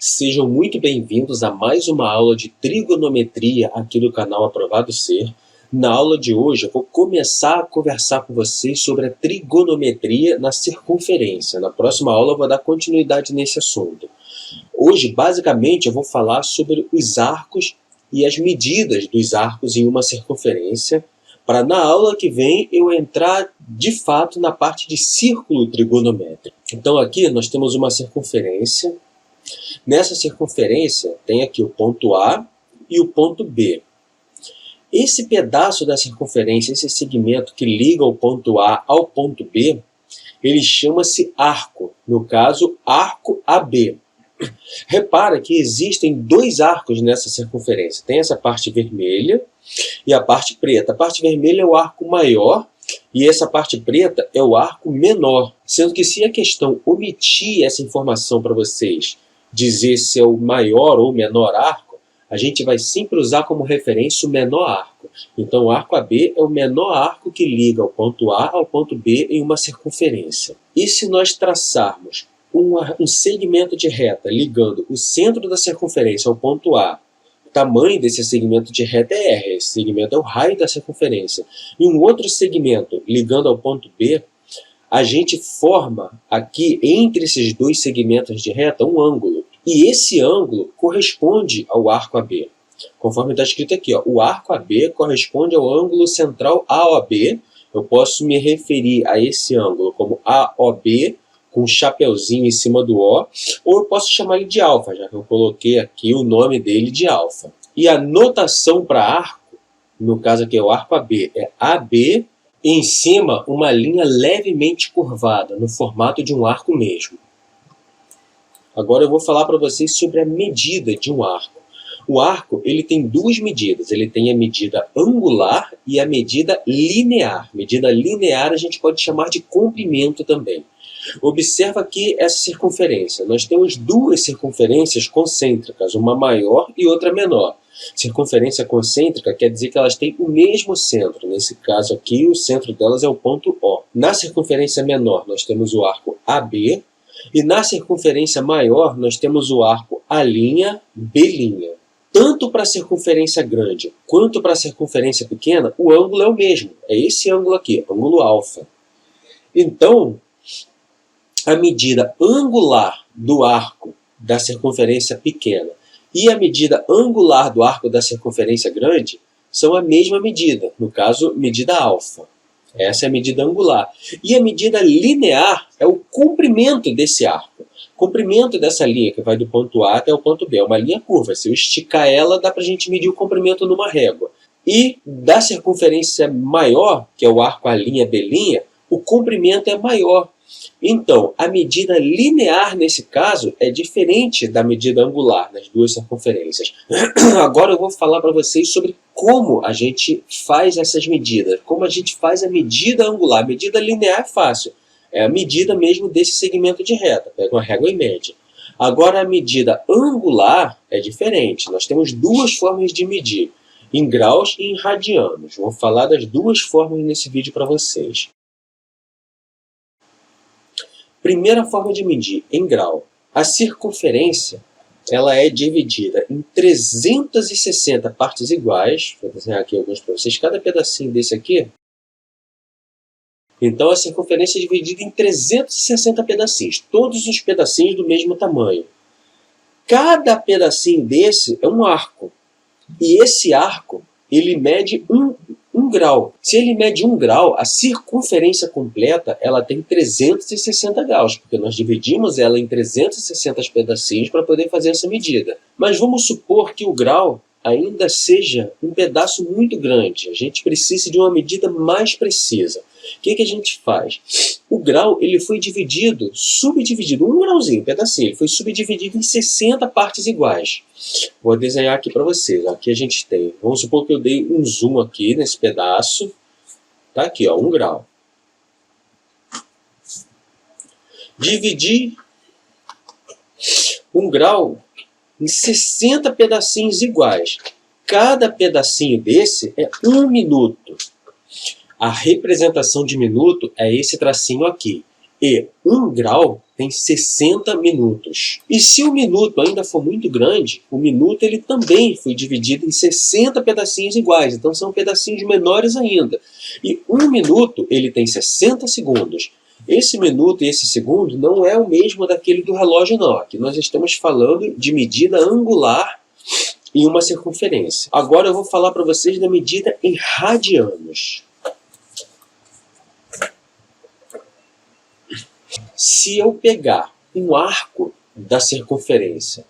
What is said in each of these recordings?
Sejam muito bem-vindos a mais uma aula de trigonometria aqui do canal Aprovado Ser. Na aula de hoje eu vou começar a conversar com vocês sobre a trigonometria na circunferência. Na próxima aula eu vou dar continuidade nesse assunto. Hoje, basicamente, eu vou falar sobre os arcos e as medidas dos arcos em uma circunferência, para na aula que vem eu entrar de fato na parte de círculo trigonométrico. Então aqui nós temos uma circunferência. Nessa circunferência tem aqui o ponto A e o ponto B. Esse pedaço da circunferência, esse segmento que liga o ponto A ao ponto B, ele chama-se arco, no caso, arco AB. Repara que existem dois arcos nessa circunferência. Tem essa parte vermelha e a parte preta. A parte vermelha é o arco maior e essa parte preta é o arco menor. Sendo que se a questão omitir essa informação para vocês, dizer se é o maior ou menor arco, a gente vai sempre usar como referência o menor arco. Então o arco AB é o menor arco que liga o ponto A ao ponto B em uma circunferência. E se nós traçarmos um segmento de reta ligando o centro da circunferência ao ponto A, o tamanho desse segmento de reta é R, esse segmento é o raio da circunferência, e um outro segmento ligando ao ponto B, a gente forma aqui, entre esses dois segmentos de reta, um ângulo. E esse ângulo corresponde ao arco AB. Conforme está escrito aqui, ó, o arco AB corresponde ao ângulo central AOB. Eu posso me referir a esse ângulo como AOB, com um chapeuzinho em cima do O, ou eu posso chamar ele de alfa, já que eu coloquei aqui o nome dele de alfa. E a notação para arco, no caso aqui é o arco AB, é AB, e em cima uma linha levemente curvada, no formato de um arco mesmo. Agora eu vou falar para vocês sobre a medida de um arco. O arco ele tem duas medidas, ele tem a medida angular e a medida linear. Medida linear a gente pode chamar de comprimento também. Observa aqui essa circunferência. Nós temos duas circunferências concêntricas, uma maior e outra menor. Circunferência concêntrica quer dizer que elas têm o mesmo centro. Nesse caso aqui, o centro delas é o ponto O. Na circunferência menor, nós temos o arco AB. E na circunferência maior, nós temos o arco A', B'. Tanto para a circunferência grande quanto para a circunferência pequena, o ângulo é o mesmo. É esse ângulo aqui, ângulo alfa. Então, a medida angular do arco da circunferência pequena e a medida angular do arco da circunferência grande são a mesma medida, no caso, medida alfa. Essa é a medida angular. E a medida linear é o comprimento desse arco. O comprimento dessa linha, que vai do ponto A até o ponto B, é uma linha curva. Se eu esticar ela, dá para a gente medir o comprimento numa régua. E da circunferência maior, que é o arco A', B', o comprimento é maior. Então, a medida linear, nesse caso, é diferente da medida angular nas duas circunferências. Agora eu vou falar para vocês sobre como a gente faz essas medidas, como a gente faz a medida angular. A medida linear é fácil, é a medida mesmo desse segmento de reta, pega uma régua e mede. Agora a medida angular é diferente, nós temos duas formas de medir, em graus e em radianos. Vou falar das duas formas nesse vídeo para vocês. Primeira forma de medir, em grau. A circunferência ela é dividida em 360 partes iguais. Vou desenhar aqui alguns para vocês. Cada pedacinho desse aqui. Então, a circunferência é dividida em 360 pedacinhos. Todos os pedacinhos do mesmo tamanho. Cada pedacinho desse é um arco. E esse arco, ele mede um grau. Se ele mede 1 grau, a circunferência completa ela tem 360 graus, porque nós dividimos ela em 360 pedacinhos para poder fazer essa medida. Mas vamos supor que o grau ainda seja um pedaço muito grande. A gente precisa de uma medida mais precisa. O que a gente faz? O grau ele foi subdividido, um grauzinho, um pedacinho, ele foi subdividido em 60 partes iguais. Vou desenhar aqui para vocês. Aqui a gente tem, vamos supor que eu dei um zoom aqui nesse pedaço. Tá aqui, ó, 1 grau. Dividi 1 grau em 60 pedacinhos iguais. Cada pedacinho desse é 1 minuto. A representação de minuto é esse tracinho aqui. E 1 grau tem 60 minutos. E se o minuto ainda for muito grande, o minuto ele também foi dividido em 60 pedacinhos iguais. Então são pedacinhos menores ainda. E 1 minuto ele tem 60 segundos. Esse minuto e esse segundo não é o mesmo daquele do relógio, não. Aqui nós estamos falando de medida angular em uma circunferência. Agora eu vou falar para vocês da medida em radianos. Se eu pegar um arco da circunferência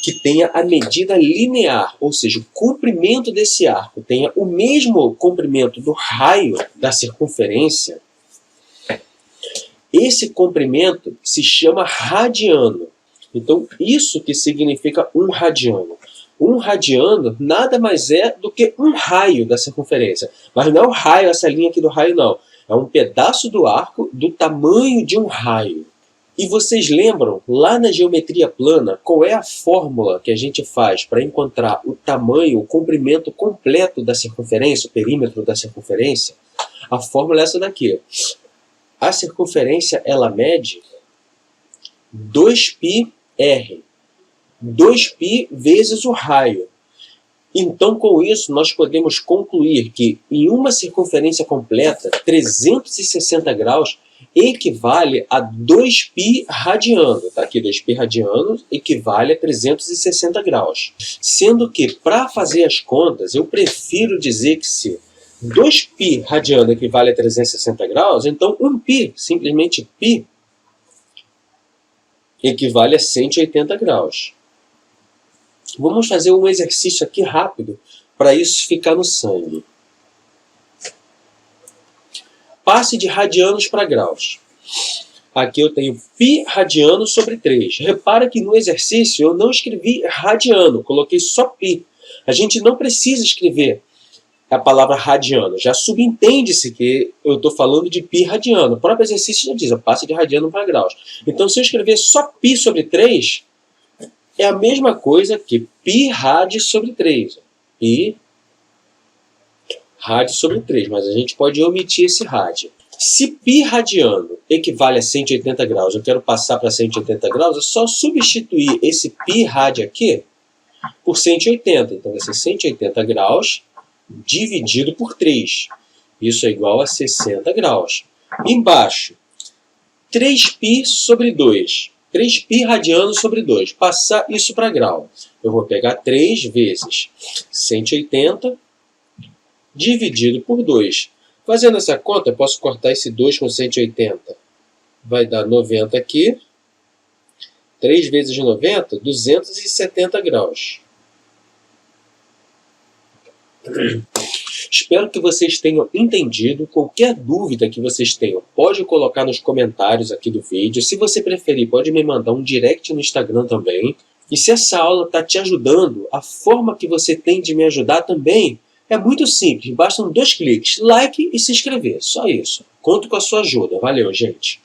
que tenha a medida linear, ou seja, o comprimento desse arco tenha o mesmo comprimento do raio da circunferência, esse comprimento se chama radiano. Então, isso que significa um radiano. Um radiano nada mais é do que um raio da circunferência. Mas não é o raio, essa linha aqui do raio, não. É um pedaço do arco do tamanho de um raio. E vocês lembram, lá na geometria plana, qual é a fórmula que a gente faz para encontrar o tamanho, o comprimento completo da circunferência, o perímetro da circunferência? A fórmula é essa daqui. A circunferência, ela mede 2πr. 2π vezes o raio. Então, com isso, nós podemos concluir que em uma circunferência completa, 360 graus equivale a 2π radiano. Tá aqui, 2π radiano equivale a 360 graus. Sendo que, para fazer as contas, eu prefiro dizer que se 2π radiano equivale a 360 graus, então 1π, simplesmente π, equivale a 180 graus. Vamos fazer um exercício aqui rápido para isso ficar no sangue. Passe de radianos para graus. Aqui eu tenho π radiano sobre 3. Repara que no exercício eu não escrevi radiano, coloquei só π. A gente não precisa escrever a palavra radiano. Já subentende-se que eu estou falando de π radiano. O próprio exercício já diz, passe de radiano para graus. Então, se eu escrever só π sobre 3, é a mesma coisa que π rad sobre 3. Π rad sobre 3, mas a gente pode omitir esse rad. Se π radiano equivale a 180 graus, eu quero passar para 180 graus, é só substituir esse π rad aqui por 180. Então vai ser 180 graus dividido por 3. Isso é igual a 60 graus. Embaixo, 3π sobre 2. 3π radiano sobre 2. Passar isso para grau. Eu vou pegar 3 vezes 180 dividido por 2. Fazendo essa conta, eu posso cortar esse 2 com 180. Vai dar 90 aqui. 3 vezes 90, 270 graus. Espero que vocês tenham entendido. Qualquer dúvida que vocês tenham, pode colocar nos comentários aqui do vídeo. Se você preferir, pode me mandar um direct no Instagram também. E se essa aula está te ajudando, a forma que você tem de me ajudar também é muito simples. Bastam 2 cliques, like e se inscrever. Só isso. Conto com a sua ajuda. Valeu, gente!